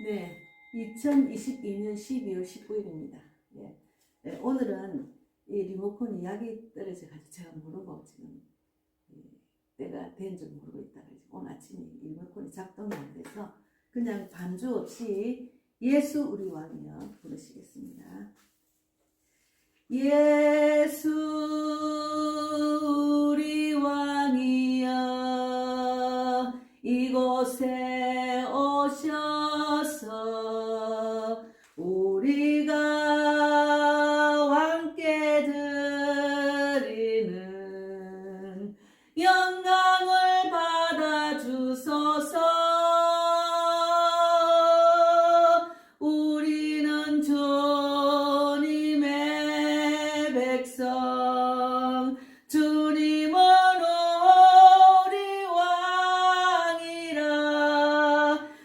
네, 2022년 12월 19일입니다. 예. 네, 오늘은 이 리모컨 이야기 떨어져가지고 제가 모르고 지금 때가 된 줄 모르고 있다가 오늘 아침에 리모컨이 작동이 안 돼서 그냥 반주 없이 예수 우리 왕이여 부르시겠습니다. 예수 우리 왕이여 이곳에 오셔서 우리가 왕께 드리는 영광을 받아 주소서. 우리는 주님의 백성, 주님은 우리 왕이라.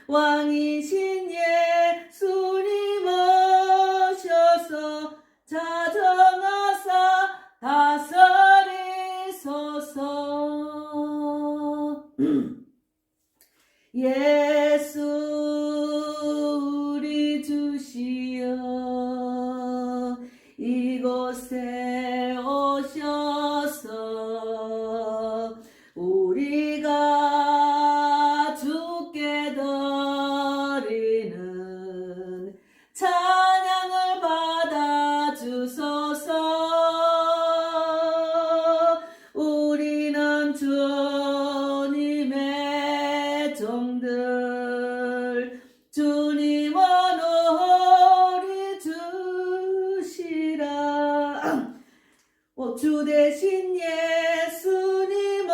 왕이신 예수님 오셔서 자정하사 다스리소서. 예수 우리 주시여 이곳에 오셔서 우리가 주께 드리는 찬양을 받아 주소서. 우리는 주님의 종들, 주님은 우리 주시라. 주 대신 예수님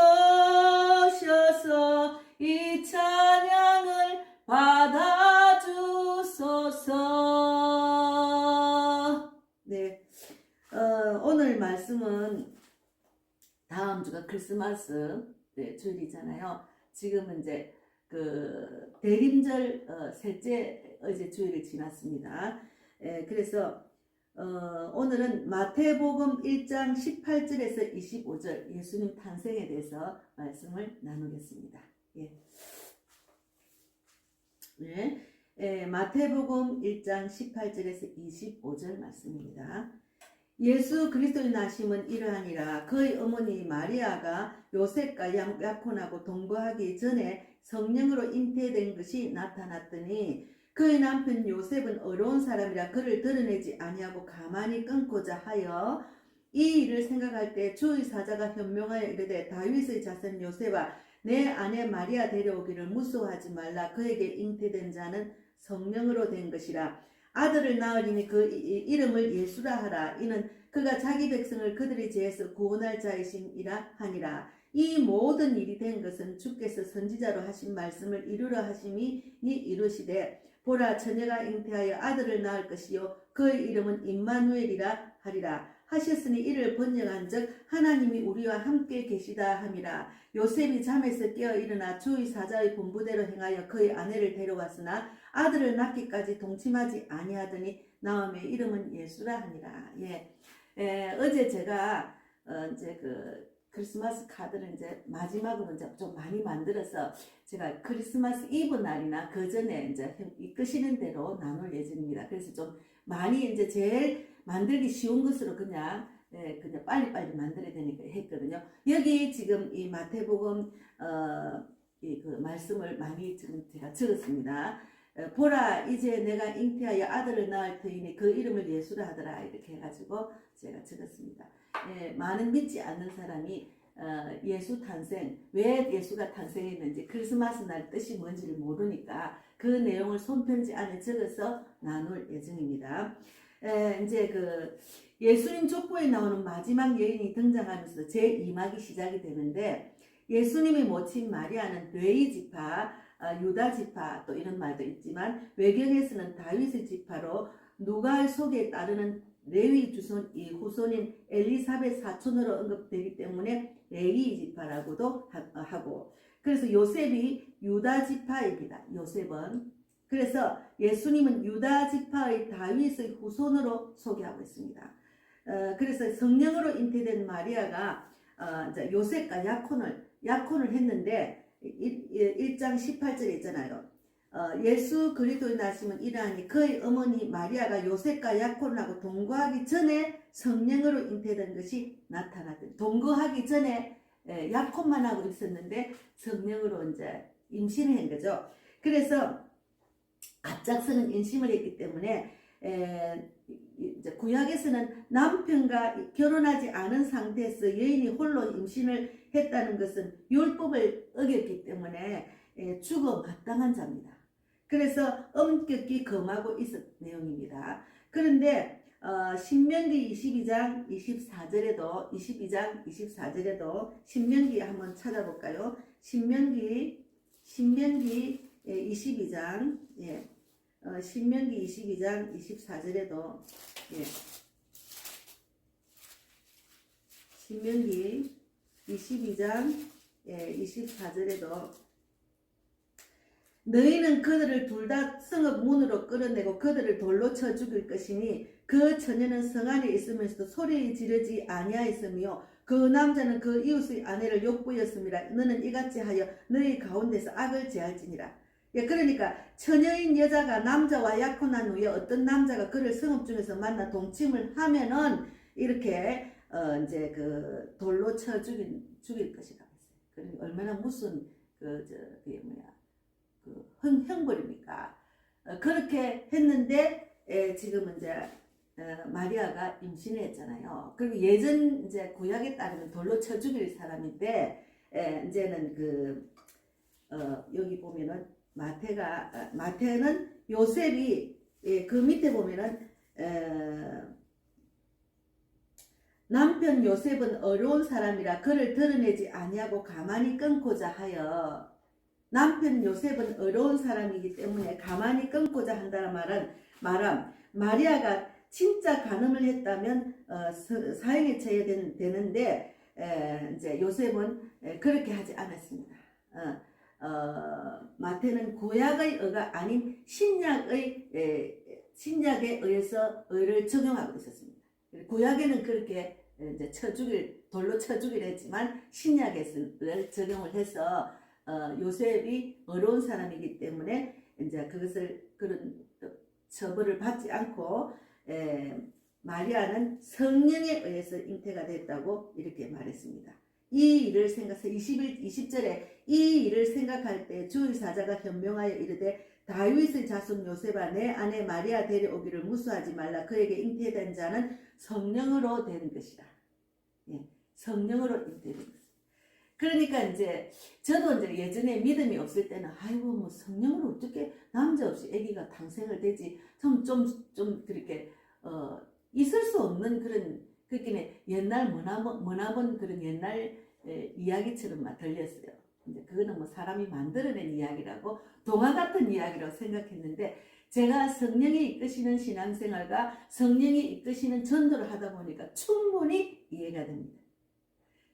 오셔서 이 찬양을 받아 주소서. 네, 오늘 말씀은 다음 주가 크리스마스 주일이잖아요. 지금은 이제 그 대림절 셋째 어제 주일을 지났습니다. 그래서 오늘은 마태복음 1장 18절에서 25절 예수님 탄생에 대해서 말씀을 나누겠습니다. 마태복음 1장 18절에서 25절 말씀입니다. 예수 그리스도의 나심은 이러하니라. 그의 어머니 마리아가 요셉과 약혼하고 동거하기 전에 성령으로 잉태된 것이 나타났더니 그의 남편 요셉은 어려운 사람이라 그를 드러내지 아니하고 가만히 끊고자 하여 이 일을 생각할 때 주의 사자가 현명하여 이르되 다윗의 자손 요셉아 내 아내 마리아 데려오기를 무서워하지 말라. 그에게 잉태된 자는 성령으로 된 것이라. 아들을 낳으리니 그 이름을 예수라 하라. 이는 그가 자기 백성을 그들의 죄에서 구원할 자이심이라 하니라. 이 모든 일이 된 것은 주께서 선지자로 하신 말씀을 이루려 하심이 이루시되 보라 처녀가 잉태하여 아들을 낳을 것이요 그의 이름은 임마누엘이라 하리라. 하셨으니 이를 번역한즉 하나님이 우리와 함께 계시다 함이라. 요셉이 잠에서 깨어 일어나 주의 사자의 분부대로 행하여 그의 아내를 데려왔으나 아들을 낳기까지 동침하지 아니하더니 나음의 이름은 예수라 하니라. 어제 제가 이제 그 크리스마스 카드를 이제 마지막으로 이제 좀 많이 만들어서 제가 크리스마스 이브 날이나 그 전에 이제 이끄시는 대로 나눌 예정입니다. 그래서 좀 많이 이제 제일 만들기 쉬운 것으로 그냥 빨리빨리 만들어야 되니까 했거든요. 여기 지금 이 마태복음 그 말씀을 많이 지금 제가 적었습니다. 보라 이제 내가 잉태하여 아들을 낳을 터이니 그 이름을 예수라 하더라. 이렇게 해가지고 제가 적었습니다. 많은 믿지 않는 사람이 예수 탄생, 왜 예수가 탄생했는지 크리스마스 날 뜻이 뭔지를 모르니까 그 내용을 손편지 안에 적어서 나눌 예정입니다. 이제 그 예수님 족보에 나오는 마지막 여인이 등장하면서 제2막이 시작이 되는데 예수님의 모친 마리아는 레위 지파, 유다 지파 또 이런 말도 있지만 외경에서는 다윗의 지파로 누가의 소개에 따르는 레위 주손 후손인 엘리사벳 사촌으로 언급되기 때문에 레위 지파라고도 하고 그래서 요셉이 유다 지파입니다. 요셉은 그래서 예수님은 유다 지파의 다윗의 후손으로 소개하고 있습니다. 그래서 성령으로 잉태된 마리아가 이제 요셉과 약혼을 했는데 1장 18절에 있잖아요. 예수 그리스도의 나심은 이러하니 그의 어머니 마리아가 요셉과 약혼하고 동거하기 전에 성령으로 잉태된 것이 나타났다. 동거하기 전에 약혼만 하고 있었는데 성령으로 이제 임신을 한 거죠. 그래서 갑작스런 임신을 했기 때문에 이제 구약에서는 남편과 결혼하지 않은 상태에서 여인이 홀로 임신을 했다는 것은 율법을 어겼기 때문에 죽어 마땅한 자입니다. 그래서 엄격히 금하고 있었 내용입니다. 그런데 신명기 22장 24절에도 신명기 한번 찾아볼까요? 신명기 22장 신명기 22장 24절에도 신명기 22장 24절에도 너희는 그들을 둘 다 성읍 문으로 끌어내고 그들을 돌로 쳐 죽일 것이니 그 처녀는 성 안에 있으면서도 소리 지르지 아니하였으며 그 남자는 그 이웃의 아내를 욕보였음이라. 너는 이같이 하여 너희 가운데서 악을 제할지니라. 그러니까 처녀인 여자가 남자와 약혼한 후에 어떤 남자가 그를 성읍 중에서 만나 동침을 하면은 이렇게 이제 그 돌로 쳐 죽일 것이라고 했어요. 그러니까 얼마나 무슨 그게 뭐야 형벌입니까? 그렇게 했는데 지금은 이제 마리아가 임신을 했잖아요. 그리고 예전 이제 구약에 따르면 돌로 쳐 죽일 사람인데 이제는 여기 보면은 마태는 요셉이 그 밑에 보면은 남편 요셉은 어려운 사람이라 그를 드러내지 아니하고 가만히 끊고자 하여 남편 요셉은 어려운 사람이기 때문에 가만히 끊고자 한다는 말은 마리아가 진짜 간음을 했다면 사형에 처해야 되는데 이제 요셉은 그렇게 하지 않았습니다. 마태는 구약의 의가 아닌 신약에 의해서 의를 적용하고 있었습니다. 구약에는 그렇게 이제 돌로 쳐 죽일 했지만 신약에서 적용을 해서 요셉이 어려운 사람이기 때문에 이제 그런 처벌을 받지 않고 마리아는 성령에 의해서 잉태가 됐다고 이렇게 말했습니다. 이 일을 생각해서 20절에 이 일을 생각할 때 주의 사자가 현명하여 이르되 다윗의 자손 요셉아 내 아내 마리아 데려오기를 무수하지 말라. 그에게 잉태된 자는 성령으로 된 것이라. 성령으로 잉태된 것. 그러니까 이제 저도 이제 예전에 믿음이 없을 때는 아이고 뭐 성령으로 어떻게 남자 없이 아기가 탄생을 되지 좀 그렇게 있을 수 없는 그런 그렇게 옛날 머나먼 그런 옛날 이야기처럼 막 들렸어요. 이제 그거는 뭐 사람이 만들어낸 이야기라고 동화 같은 이야기라고 생각했는데 제가 성령이 이끄시는 신앙생활과 성령이 이끄시는 전도를 하다 보니까 충분히 이해가 됩니다.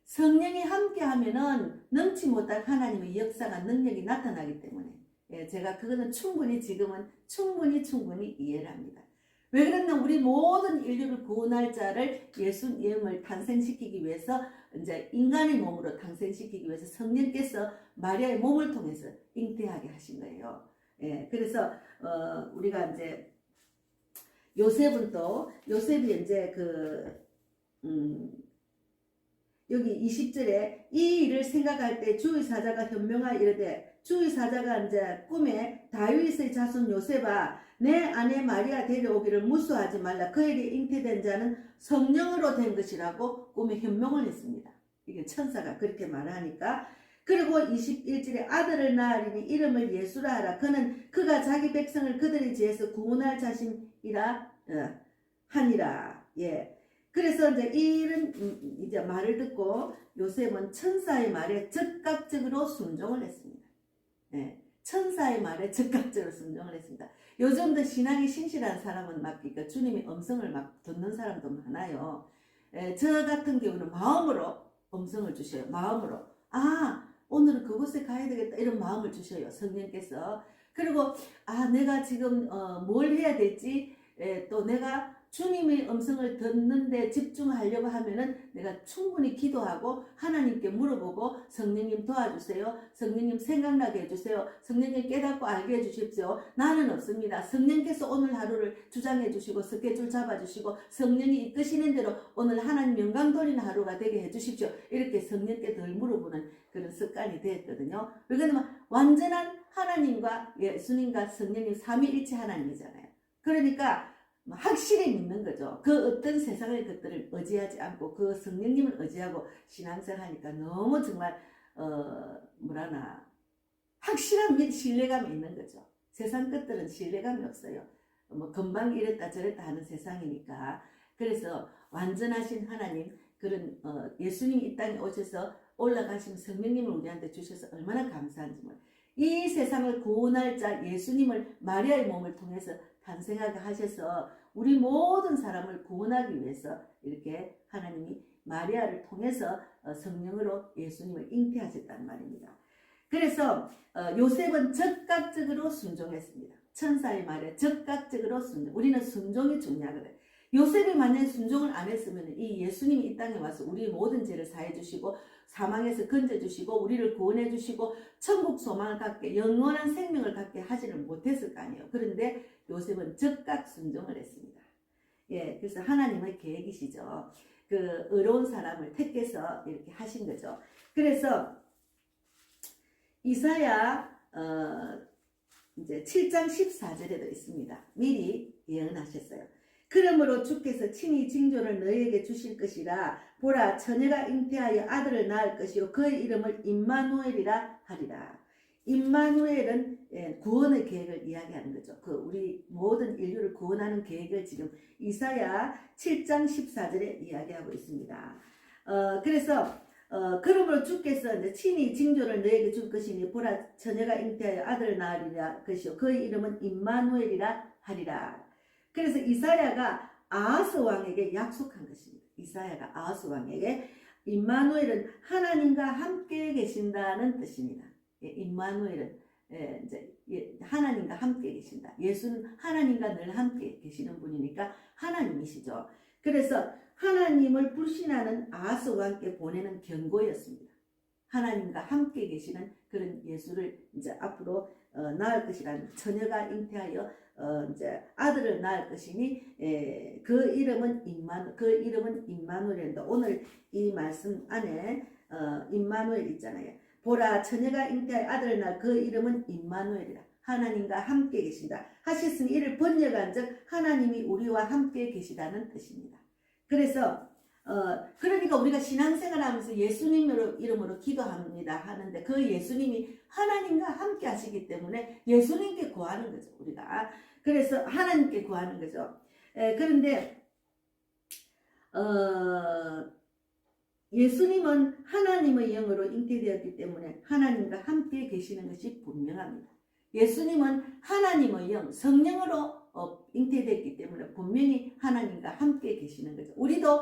성령이 함께하면은 넘지 못할 하나님의 역사가 능력이 나타나기 때문에 제가 그거는 지금은 충분히 이해를 합니다. 왜 그러냐 우리 모든 인류를 구원할 자를 예수님을 탄생시키기 위해서 이제 인간의 몸으로 탄생시키기 위해서 성령께서 마리아의 몸을 통해서 잉태하게 하신 거예요. 그래서 우리가 이제 요셉이 이제 여기 20절에 이 일을 생각할 때 주의 사자가 현명하여 이르되 주의 사자가 이제 꿈에 다윗의 자손 요셉아 내 아내 마리아 데려오기를 무수하지 말라. 그에게 잉태된 자는 성령으로 된 것이라고 꿈에 현명을 했습니다. 이게 천사가 그렇게 말하니까 그리고 21절에 아들을 낳으리니 이름을 예수라 하라. 그가 자기 백성을 그들의 죄에서 구원할 자신이라 하니라. 그래서 이제 이 일은 이제 말을 듣고 요셉은 천사의 말에 즉각적으로 순종을 했습니다. 천사의 말에 즉각적으로 순종을 했습니다. 요즘도 신앙이 신실한 사람은 그러니까 주님의 음성을 막 듣는 사람도 많아요. 저 같은 경우는 마음으로 음성을 주셔요. 마음으로. 오늘은 그곳에 가야 되겠다. 이런 마음을 주셔요. 성령께서. 그리고 내가 지금 뭘 해야 될지 또 내가 주님의 음성을 듣는데 집중하려고 하면은 내가 충분히 기도하고 하나님께 물어보고 성령님 도와주세요. 성령님 생각나게 해주세요. 성령님 깨닫고 알게 해주십시오. 나는 없습니다. 성령께서 오늘 하루를 주장해 주시고 스케줄 잡아주시고 성령이 이끄시는 대로 오늘 하나님 영광 돌리는 하루가 되게 해주십시오. 이렇게 성령께 덜 물어보는 그런 습관이 되었거든요. 왜냐하면 완전한 하나님과 예수님과 성령님 삼위일체 하나님이잖아요. 그러니까 확실히 믿는 거죠. 그 어떤 세상의 것들을 의지하지 않고 그 성령님을 의지하고 신앙생활 하니까 너무 정말 뭐라나 확실한 신뢰감이 있는 거죠. 세상 것들은 신뢰감이 없어요. 뭐 금방 이랬다 저랬다 하는 세상이니까. 그래서 완전하신 하나님 그런 예수님이 이 땅에 오셔서 올라가신 성령님을 우리한테 주셔서 얼마나 감사한지 몰라요. 이 세상을 구원할 자 예수님을 마리아의 몸을 통해서 탄생하게 하셔서 우리 모든 사람을 구원하기 위해서 이렇게 하나님이 마리아를 통해서 성령으로 예수님을 잉태하셨단 말입니다. 그래서 요셉은 적극적으로 순종했습니다. 천사의 말에 적극적으로 순종. 우리는 순종이 중요하거든요. 요셉이 만약 순종을 안 했으면 이 예수님이 이 땅에 와서 우리 모든 죄를 사해 주시고 사망에서 건져주시고 우리를 구원해 주시고 천국 소망을 갖게 영원한 생명을 갖게 하지는 못했을 거 아니에요. 그런데 요셉은 적극 순종을 했습니다. 예, 그래서 하나님의 계획이시죠. 그 의로운 사람을 택해서 이렇게 하신 거죠. 그래서 이사야 이제 7장 14절에도 있습니다. 미리 예언하셨어요. 그러므로 주께서 친히 징조를 너희에게 주실 것이라. 보라, 처녀가 잉태하여 아들을 낳을 것이요 그의 이름을 임마누엘이라 하리라. 임마누엘은 구원의 계획을 이야기하는 거죠. 그 우리 모든 인류를 구원하는 계획을 지금 이사야 7장 14절에 이야기하고 있습니다. 그래서 그러므로 주께서 이제 친히 징조를 너에게 줄 것이니 보라, 처녀가 잉태하여 아들을 낳으리라 것이요 그의 이름은 임마누엘이라 하리라. 그래서 이사야가 아하스 왕에게 약속한 것입니다. 이사야가 아하스 왕에게 임마누엘은 하나님과 함께 계신다는 뜻입니다. 예, 임마누엘은 이제 하나님과 함께 계신다. 예수는 하나님과 늘 함께 계시는 분이니까 하나님이시죠. 그래서 하나님을 불신하는 아하스 왕께 보내는 경고였습니다. 하나님과 함께 계시는 그런 예수를 이제 앞으로 낳을 것이라는 처녀가 잉태하여 이제 아들을 낳을 것이니 그 이름은 임마누엘인데 오늘 이 말씀 안에 임마누엘 있잖아요. 보라, 처녀가 잉태하여 아들을 낳을 그 이름은 임마누엘이라. 하나님과 함께 계신다 하셨으니 이를 번역한즉 하나님이 우리와 함께 계시다는 뜻입니다. 그래서 그러니까 우리가 신앙생활하면서 예수님 이름으로 기도합니다 하는데 그 예수님이 하나님과 함께 하시기 때문에 예수님께 구하는 거죠. 우리가 그래서 하나님께 구하는 거죠. 그런데 예수님은 하나님의 영으로 잉태되었기 때문에 하나님과 함께 계시는 것이 분명합니다. 예수님은 하나님의 영, 성령으로 잉태됐기 때문에 분명히 하나님과 함께 계시는 거죠. 우리도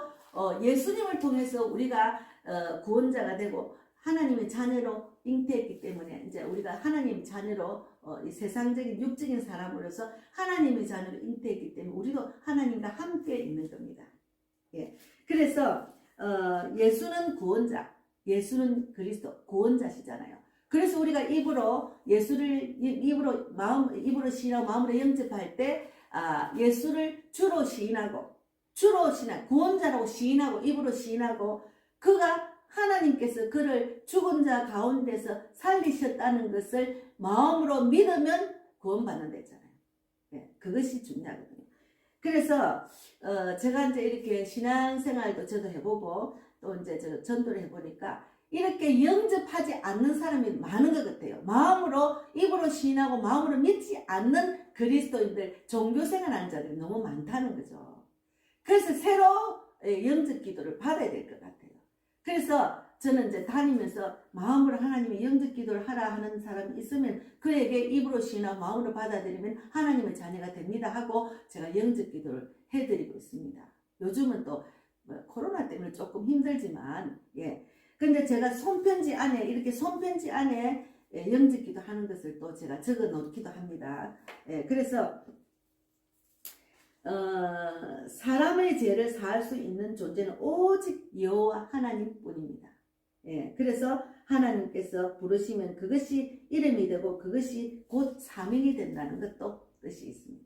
예수님을 통해서 우리가 구원자가 되고 하나님의 자녀로 잉태했기 때문에 이제 우리가 하나님의 자녀로 이 세상적인 육적인 사람으로서 하나님의 자녀로 잉태했기 때문에 우리도 하나님과 함께 있는 겁니다. 예. 그래서 예수는 구원자, 예수는 그리스도 구원자시잖아요. 그래서 우리가 예수를 입으로 시인하고 마음으로 영접할 때 예수를 주로 시인하고 구원자라고 시인하고 입으로 시인하고 그가 하나님께서 그를 죽은 자 가운데서 살리셨다는 것을 마음으로 믿으면 구원받는다 했잖아요. 네, 그것이 중요하거든요. 그래서 제가 이제 이렇게 신앙생활도 저도 해보고 또 이제 저 전도를 해보니까 이렇게 영접하지 않는 사람이 많은 것 같아요. 마음으로 입으로 시인하고 마음으로 믿지 않는 그리스도인들, 종교생활하는 자들이 너무 많다는 거죠. 그래서 새로 영접 기도를 받아야 될 것 같아요. 그래서 저는 이제 다니면서 마음으로 하나님의 영접 기도를 하라 하는 사람이 있으면 그에게 입으로 시인하고 마음으로 받아들이면 하나님의 자녀가 됩니다 하고 제가 영접 기도를 해드리고 있습니다. 요즘은 또 코로나 때문에 조금 힘들지만 근데 제가 손편지 안에 이렇게 손편지 안에 영접 기도 하는 것을 또 제가 적어 놓기도 합니다. 그래서 사람의 죄를 사할 수 있는 존재는 오직 여호와 하나님뿐입니다. 예, 그래서 하나님께서 부르시면 그것이 이름이 되고 그것이 곧 사명이 된다는 것도 뜻이 있습니다.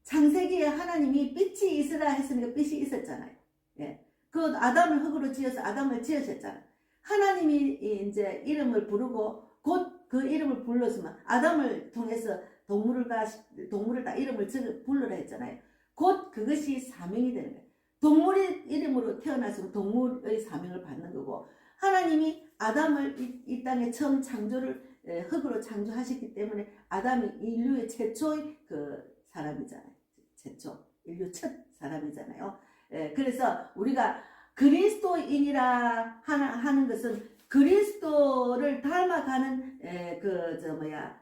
창세기에 하나님이 빛이 있으라 했으니까 빛이 있었잖아요. 예, 그 아담을 흙으로 지어서 아담을 지으셨잖아요. 하나님이 이제 이름을 부르고 곧 그 이름을 불렀으면 아담을 통해서 동물을 다 이름을 불러라 했잖아요. 곧 그것이 사명이 되는 거예요. 동물의 이름으로 태어났으면 동물의 사명을 받는 거고, 하나님이 아담을 이 땅에 처음 창조를 흙으로 창조하셨기 때문에 아담이 인류의 최초의 그 사람이잖아요. 최초 인류 첫 사람이잖아요. 그래서 우리가 그리스도인이라 하는 것은 그리스도를 닮아가는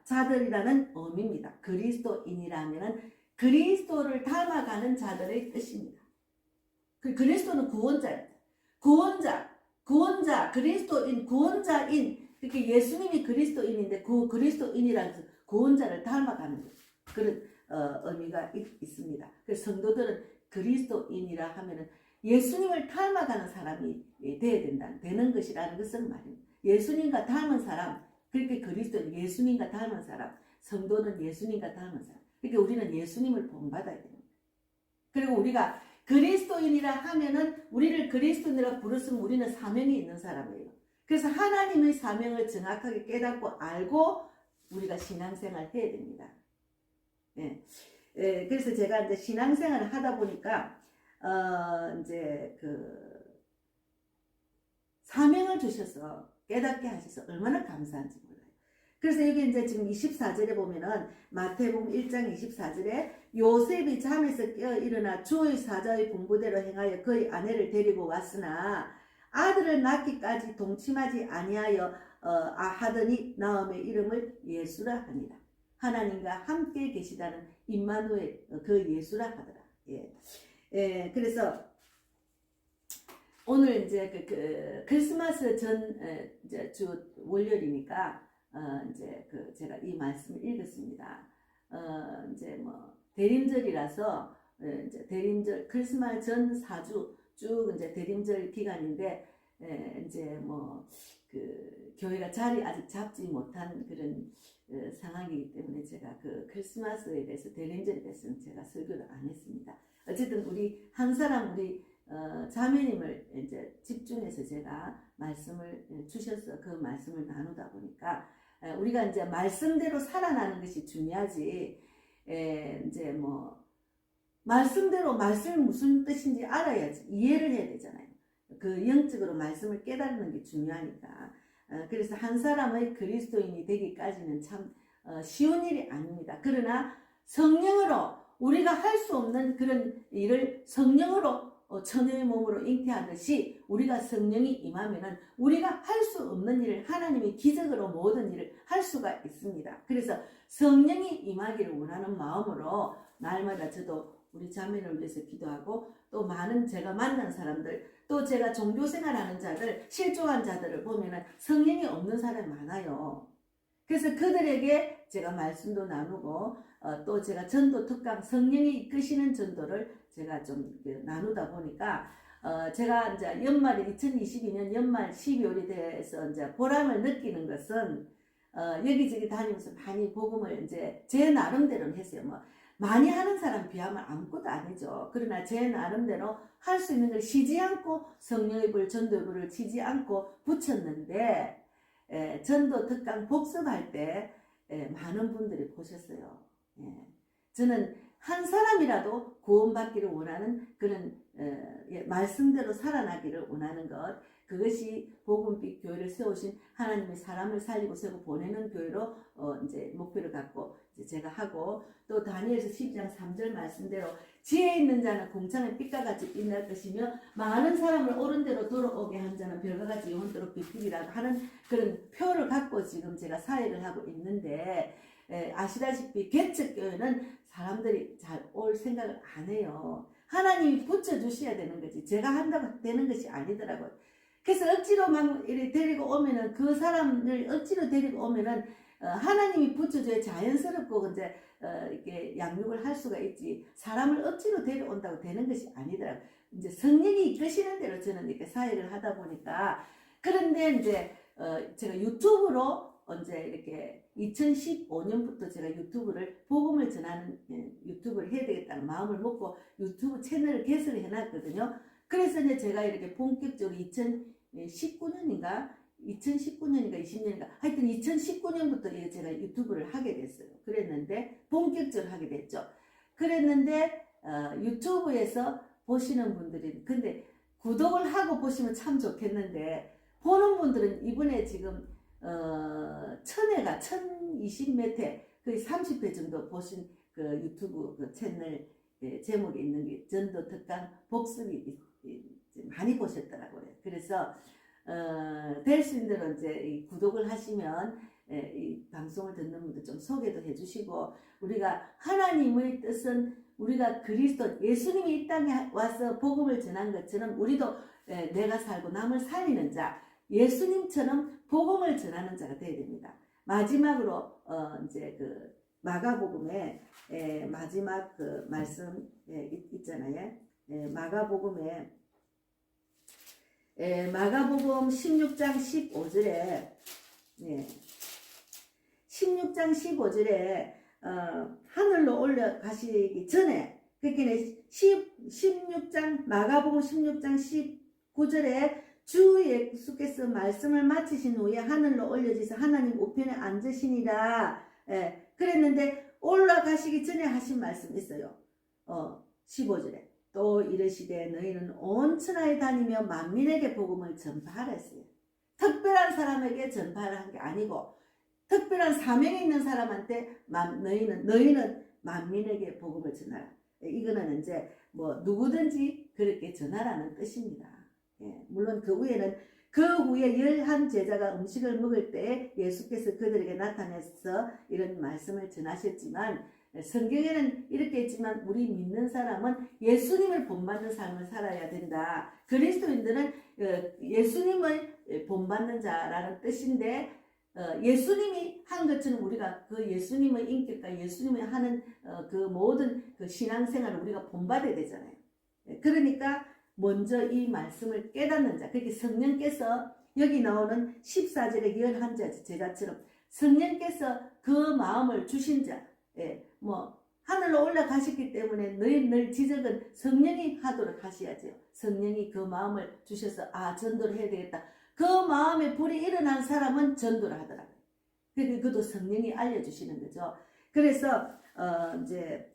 자들이라는 의미입니다. 그리스도인이라면은 그리스도를 닮아가는 자들의 뜻입니다. 그리스도는 구원자입니다. 구원자, 그리스도인, 구원자인. 그렇게 예수님이 그리스도인인데 그 그리스도인이라는 것은 구원자를 닮아가는 그런 의미가 있습니다. 그래서 성도들은 그리스도인이라 하면은 예수님을 닮아가는 사람이 되는 것이라는 것은 말입니다. 예수님과 닮은 사람, 그렇게 그리스도인, 예수님과 닮은 사람, 성도는 예수님과 닮은 사람. 그러니까 우리는 예수님을 본받아야 됩니다. 그리고 우리가 그리스도인이라 하면은 우리를 그리스도인이라 부르시면 우리는 사명이 있는 사람이에요. 그래서 하나님의 사명을 정확하게 깨닫고 알고 우리가 신앙생활을 해야 됩니다. 예. 그래서 제가 이제 신앙생활을 하다 보니까 이제 사명을 주셔서 깨닫게 하셔서 얼마나 감사한지 몰라요. 그래서 여기 이제 지금 24절에 보면은 마태복음 1장 24절에 요셉이 잠에서 깨어 일어나 주의 사자의 분부대로 행하여 그의 아내를 데리고 왔으나 아들을 낳기까지 동침하지 아니하여 하더니 나음의 이름을 예수라 하니라. 하나님과 함께 계시다는 임마누엘 그 예수라 하더라. 예. 그래서 오늘 이제 크리스마스 전 이제 주 월요일이니까 이제 제가 이 말씀을 읽었습니다. 이제 뭐 대림절이라서 이제 대림절 크리스마스 전 4주 쭉 이제 대림절 기간인데 이제 뭐 교회가 자리 아직 잡지 못한 그런 상황이기 때문에 제가 크리스마스에 대해서 대림절에 대해서는 제가 설교를 안 했습니다. 어쨌든 우리 한 사람 우리 자매님을 이제 집중해서 제가 말씀을 주셔서 그 말씀을 나누다 보니까 우리가 이제 말씀대로 살아나는 것이 중요하지. 이제 뭐 말씀대로 말씀이 무슨 뜻인지 알아야지 이해를 해야 되잖아요. 그 영적으로 말씀을 깨닫는 게 중요하니까. 그래서 한 사람의 그리스도인이 되기까지는 참 쉬운 일이 아닙니다. 그러나 성령으로 우리가 할 수 없는 그런 일을 성령으로 천의 몸으로 잉태하듯이 우리가 성령이 임하면은 우리가 할 수 없는 일을 하나님이 기적으로 모든 일을 할 수가 있습니다. 그래서 성령이 임하기를 원하는 마음으로 날마다 저도 우리 자매를 위해서 기도하고 또 많은 제가 만난 사람들 또 제가 종교생활하는 자들 실종한 자들을 보면은 성령이 없는 사람이 많아요. 그래서 그들에게 제가 말씀도 나누고 또 제가 전도 특강 성령이 이끄시는 전도를 제가 좀 나누다 보니까 제가 이제 연말에 2022년 연말 12월이 돼서 이제 보람을 느끼는 것은 여기저기 다니면서 많이 복음을 이제 제 나름대로는 했어요. 뭐 많이 하는 사람 비하면 아무것도 아니죠. 그러나 제 나름대로 할 수 있는 걸 쉬지 않고 성령의 불, 전도의 불을 쉬지 않고 붙였는데 전도 특강 복습할 때 많은 분들이 보셨어요. 저는 한 사람이라도 구원받기를 원하는 그런 말씀대로 살아나기를 원하는 것, 그것이 복음빛 교회를 세우신 하나님의 사람을 살리고 세우고 보내는 교회로 이제 목표를 갖고 이제 제가 하고, 또 다니엘서 10장 3절 말씀대로 지혜 있는 자는 공창의 빛과 같이 빛날 것이며 많은 사람을 옳은 대로 돌아오게 한 자는 별과 같이 영원토록 빛이라고 하는 그런 표를 갖고 지금 제가 사역을 하고 있는데, 아시다시피 개척교회는 사람들이 잘 올 생각을 안 해요. 하나님이 붙여주셔야 되는 거지 제가 한다고 되는 것이 아니더라고요. 그래서 억지로 막 이렇게 데리고 오면은 그 사람을 억지로 데리고 오면은 하나님이 붙여줘야 자연스럽고 이제 이렇게 양육을 할 수가 있지 사람을 억지로 데려온다고 되는 것이 아니더라고요. 이제 성령이 이끄시는 대로 저는 이렇게 사역을 하다 보니까 그런데 이제 제가 유튜브로 이제 이렇게 2015년부터 제가 유튜브를 복음을 전하는 유튜브를 해야 되겠다는 마음을 먹고 유튜브 채널을 개설을 해놨거든요. 그래서 이제 제가 이렇게 본격적으로 2019년인가 20년인가 하여튼 2019년부터 제가 유튜브를 하게 됐어요. 그랬는데 본격적으로 하게 됐죠. 그랬는데 유튜브에서 보시는 분들이 근데 구독을 하고 보시면 참 좋겠는데 보는 분들은 이번에 지금 1000회가 1020몇 회 거의 30회 정도 보신 그 유튜브 그 채널 제목에 있는 게 전도 특강 복습이 많이 보셨더라고요. 그래서 될 수 있는 대로 이제 구독을 하시면 이 방송을 듣는 분들 좀 소개도 해주시고 우리가 하나님의 뜻은 우리가 그리스도 예수님이 이 땅에 와서 복음을 전한 것처럼 우리도 내가 살고 남을 살리는 자 예수님처럼 복음을 전하는 자가 되어야 됩니다. 마지막으로 이제 그 마가복음에 마지막 그 말씀 있잖아요. 마가복음에 마가복음 16장 15절에 16장 15절에 하늘로 올라가시기 전에 그렇게 16장 마가복음 16장 19절에 주 예수께서 말씀을 마치신 후에 하늘로 올려지서 하나님 우편에 앉으시니라 그랬는데 올라가시기 전에 하신 말씀 있어요. 15절에 또 이르시되 너희는 온 천하에 다니며 만민에게 복음을 전파하라 했어요. 특별한 사람에게 전파를 한 게 아니고 특별한 사명이 있는 사람한테 너희는 만민에게 복음을 전하라. 이거는 이제 뭐 누구든지 그렇게 전하라는 뜻입니다. 물론 그 후에 11 제자가 음식을 먹을 때 예수께서 그들에게 나타나서 이런 말씀을 전하셨지만 성경에는 이렇게 했지만 우리 믿는 사람은 예수님을 본받는 삶을 살아야 된다. 그리스도인들은 예수님을 본받는 자라는 뜻인데 예수님이 한 것처럼 우리가 그 예수님의 인격과 예수님이 하는 그 모든 그 신앙생활을 우리가 본받아야 되잖아요. 그러니까 먼저 이 말씀을 깨닫는 자, 그렇게 성령께서 여기 나오는 14절의 11 제자처럼 성령께서 그 마음을 주신 자, 뭐 하늘로 올라가셨기 때문에 너희 지적은 성령이 하도록 하셔야죠. 성령이 그 마음을 주셔서 전도를 해야 되겠다. 그 마음에 불이 일어난 사람은 전도를 하더라고요. 그것도 성령이 알려주시는 거죠. 그래서 이제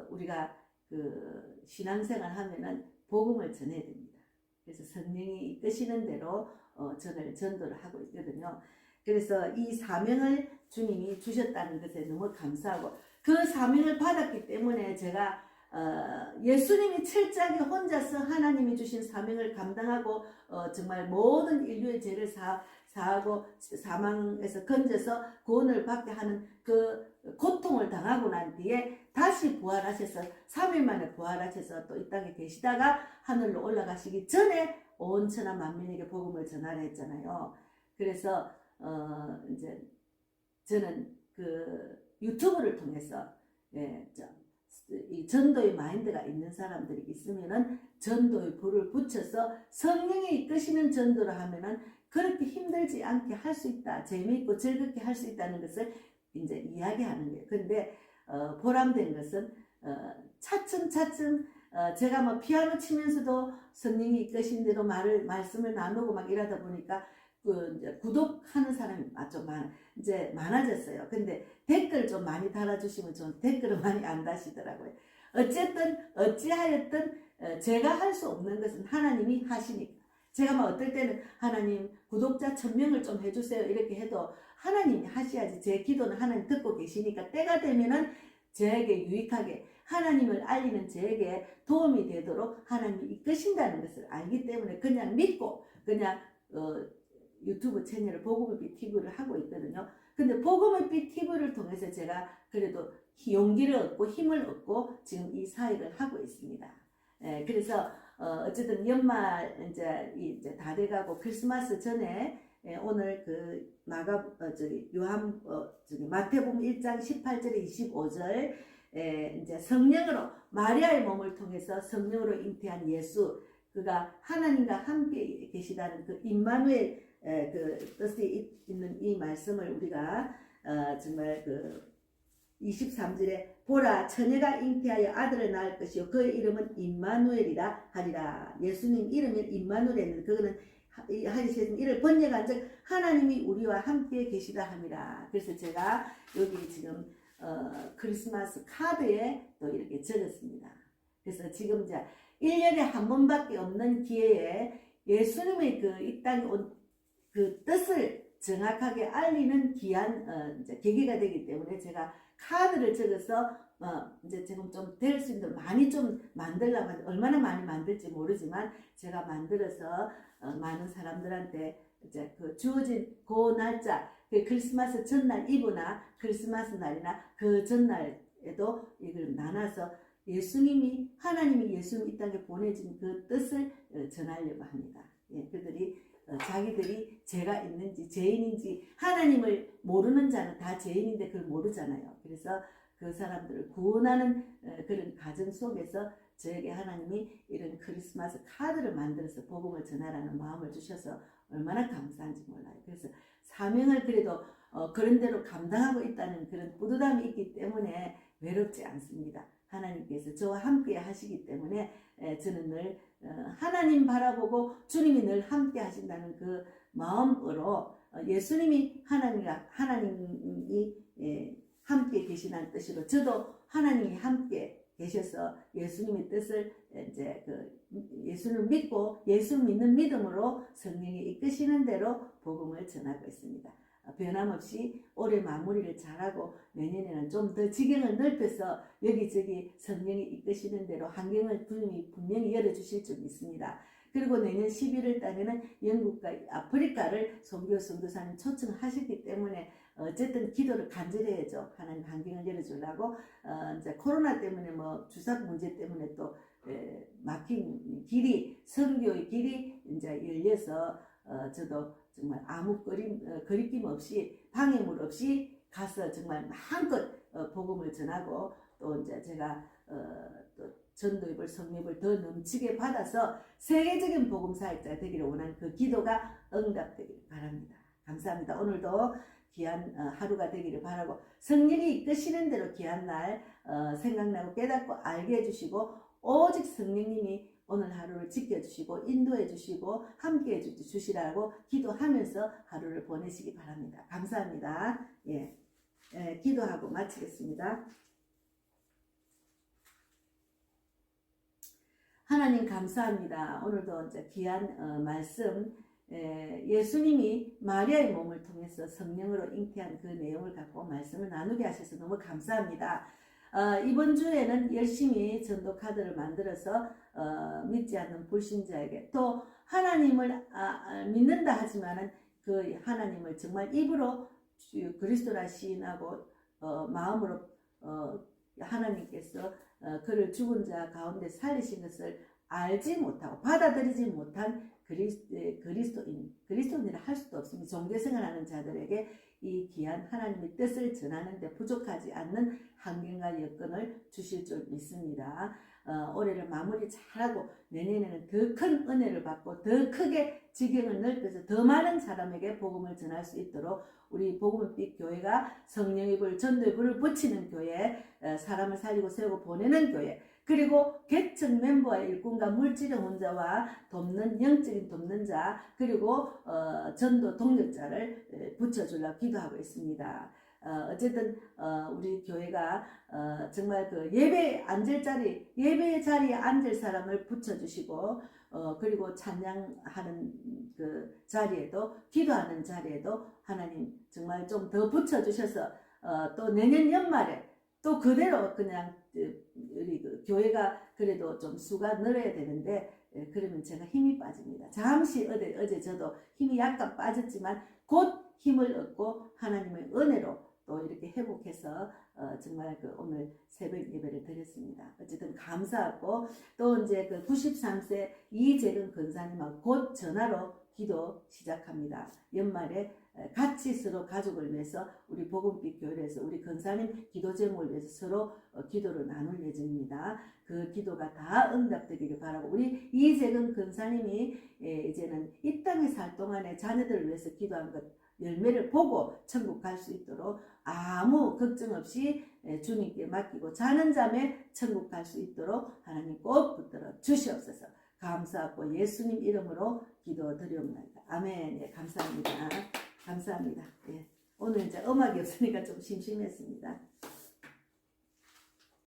우리가 그 신앙생활 하면은 복음을 전해야 됩니다. 그래서 성령이 이끄시는 대로 전도를 하고 있거든요. 그래서 이 사명을 주님이 주셨다는 것에 너무 감사하고 그 사명을 받았기 때문에 제가 예수님이 철저하게 혼자서 하나님이 주신 사명을 감당하고 정말 모든 인류의 죄를 사하고 사망에서 건져서 구원을 받게 하는 그 고통을 당하고 난 뒤에 다시 부활하셔서 3일 만에 부활하셔서 또 이 땅에 계시다가 하늘로 올라가시기 전에 온 천하 만민에게 복음을 전하라 했잖아요. 그래서 이제 저는 그 유튜브를 통해서 이 전도의 마인드가 있는 사람들이 있으면은 전도의 불을 붙여서 성령이 이끄시는 전도를 하면은 그렇게 힘들지 않게 할 수 있다. 재미있고 즐겁게 할 수 있다는 것을 이제 이야기하는 거예요. 근데 보람된 것은 차츰차츰 제가 뭐 피아노 치면서도 성령이 이끄신 대로 말씀을 나누고 막 이러다 보니까 이제 구독하는 사람이 좀 이제 많아졌어요. 근데 댓글 좀 많이 달아주시면 좀 댓글을 많이 안 다시더라고요. 어쨌든 어찌하였든 제가 할 수 없는 것은 하나님이 하시니까. 제가 뭐 어떨 때는 하나님 구독자 1000명을 좀 해주세요 이렇게 해도 하나님이 하셔야지. 제 기도는 하나님 듣고 계시니까 때가 되면은 저에게 유익하게 하나님을 알리는 저에게 도움이 되도록 하나님이 이끄신다는 것을 알기 때문에 그냥 믿고 그냥 유튜브 채널을 복음의 TV를 하고 있거든요. 근데 복음의 TV를 통해서 제가 그래도 용기를 얻고 힘을 얻고 지금 이 사역을 하고 있습니다. 그래서 어쨌든 연말 이제 다 돼가고 크리스마스 전에 오늘 그 마태복음 1장 18절에 25절 이제 성령으로 마리아의 몸을 통해서 성령으로 잉태한 예수, 그가 하나님과 함께 계시다는 그 임마누엘 그 뜻이 있는 이 말씀을 우리가 정말 그 23절에 보라 처녀가 잉태하여 아들을 낳을 것이요 그의 이름은 임마누엘이라 하리라. 예수님 이름이 임마누엘은 그거는 하시는 이를 번역한즉 하나님이 우리와 함께 계시다 함이라. 그래서 제가 여기 지금 크리스마스 카드에 또 이렇게 적었습니다. 그래서 지금 이제 1년에 한 번밖에 없는 기회에 예수님의 그 이 땅에 온 그 뜻을 정확하게 알리는 귀한 이제 계기가 되기 때문에 제가 카드를 적어서 이제 지금 좀 될 수 있는 많이 좀 만들려고 하는데 얼마나 많이 만들지 모르지만 제가 만들어서 많은 사람들한테 이제 그 주어진 그 날짜, 그 크리스마스 전날 이브나 크리스마스 날이나 그 전날에도 이걸 나눠서 하나님이 예수님 이 땅에 보내진 그 뜻을 전하려고 합니다. 예, 그들이 자기들이 죄가 있는지 죄인인지, 하나님을 모르는 자는 다 죄인인데 그걸 모르잖아요. 그래서 그 사람들을 구원하는 그런 과정 속에서 저에게 하나님이 이런 크리스마스 카드를 만들어서 복음을 전하라는 마음을 주셔서 얼마나 감사한지 몰라요. 그래서 사명을 그래도 그런 대로 감당하고 있다는 그런 뿌듯함이 있기 때문에 외롭지 않습니다. 하나님께서 저와 함께 하시기 때문에 저는 늘 하나님 바라보고 주님이 늘 함께 하신다는 그 마음으로 예수님이 하나님이 함께 계시다는 뜻으로 저도 하나님이 함께 계셔서 예수님의 뜻을 이제 예수를 믿고 예수 믿는 믿음으로 성령이 이끄시는 대로 복음을 전하고 있습니다. 변함없이 올해 마무리를 잘하고 내년에는 좀 더 지경을 넓혀서 여기저기 성령이 이끄시는 대로 환경을 주님이 분명히 열어주실 줄 믿습니다. 그리고 내년 11월 달에는 영국과 아프리카를 선교사님 초청하셨기 때문에 어쨌든 기도를 간절히 해야죠. 하나님 환경을 열어주려고 이제 코로나 때문에 뭐 주사 문제 때문에 또 막힌 길이, 선교의 길이 이제 열려서 저도 정말 아무 거리낌 없이 방해물 없이 가서 정말 마음껏 복음을 전하고 또 이제 제가 또 전도입을 성립을 더 넘치게 받아서 세계적인 복음 사역자가 되기를 원하는 그 기도가 응답되기를 바랍니다. 감사합니다. 오늘도 귀한 하루가 되기를 바라고 성령이 이끄시는 대로 귀한 날 생각나고 깨닫고 알게 해주시고 오직 성령님이 오늘 하루를 지켜주시고 인도해 주시고 함께 해 주시라고 기도하면서 하루를 보내시기 바랍니다. 감사합니다. 예, 기도하고 마치겠습니다. 하나님 감사합니다. 오늘도 이제 귀한 말씀, 예수님이 마리아의 몸을 통해서 성령으로 잉태한 그 내용을 갖고 말씀을 나누게 하셔서 너무 감사합니다. 이번 주에는 열심히 전도 카드를 만들어서 믿지 않는 불신자에게 또 하나님을 믿는다 하지만은 그 하나님을 정말 입으로 그리스도라 시인하고 마음으로 하나님께서 그를 죽은 자 가운데 살리신 것을 알지 못하고 받아들이지 못한 그리스도인이라 할 수도 없습니다. 종교생활하는 자들에게 이 귀한 하나님의 뜻을 전하는데 부족하지 않는 환경과 여건을 주실 줄 믿습니다. 올해를 마무리 잘하고 내년에는 더 큰 은혜를 받고 더 크게 지경을 넓혀서 더 많은 사람에게 복음을 전할 수 있도록 우리 복음빛 교회가 성령의 불, 전도의 불을 붙이는 교회, 사람을 살리고 세우고 보내는 교회, 그리고 개척 멤버와 일꾼과 물질의 혼자와 돕는 영적인 돕는 자, 그리고 전도 동력자를 붙여주려고 기도하고 있습니다. 어쨌든 우리 교회가 정말 그 예배의 자리에 앉을 사람을 붙여주시고 그리고 찬양하는 그 자리에도, 기도하는 자리에도 하나님 정말 좀 더 붙여주셔서 또 내년 연말에 또 그대로 그냥 우리 그 교회가 그래도 좀 수가 늘어야 되는데 그러면 제가 힘이 빠집니다. 잠시 어제 저도 힘이 약간 빠졌지만 곧 힘을 얻고 하나님의 은혜로 또 이렇게 회복해서 생각해서 정말 오늘 새벽 예배를 드렸습니다. 어쨌든 감사하고 또 이제 93세 이재근 권사님하고 곧 전화로 기도 시작합니다. 연말에 같이 서로 가족을 위해서 우리 복음빛 교회에서 우리 권사님 기도 제목을 위해서 서로 기도를 나눌 예정입니다. 그 기도가 다 응답되기를 바라고 우리 이재근 권사님이 이제는 이 땅에 살 동안에 자녀들을 위해서 기도한 것 열매를 보고 천국 갈 수 있도록 아무 걱정 없이 주님께 맡기고 자는 잠에 천국 갈 수 있도록 하나님 꼭 붙들어 주시옵소서. 감사하고 예수님 이름으로 기도드리옵나이다. 아멘. 예, 감사합니다. 감사합니다. 예. 오늘 이제 음악이 없으니까 좀 심심했습니다.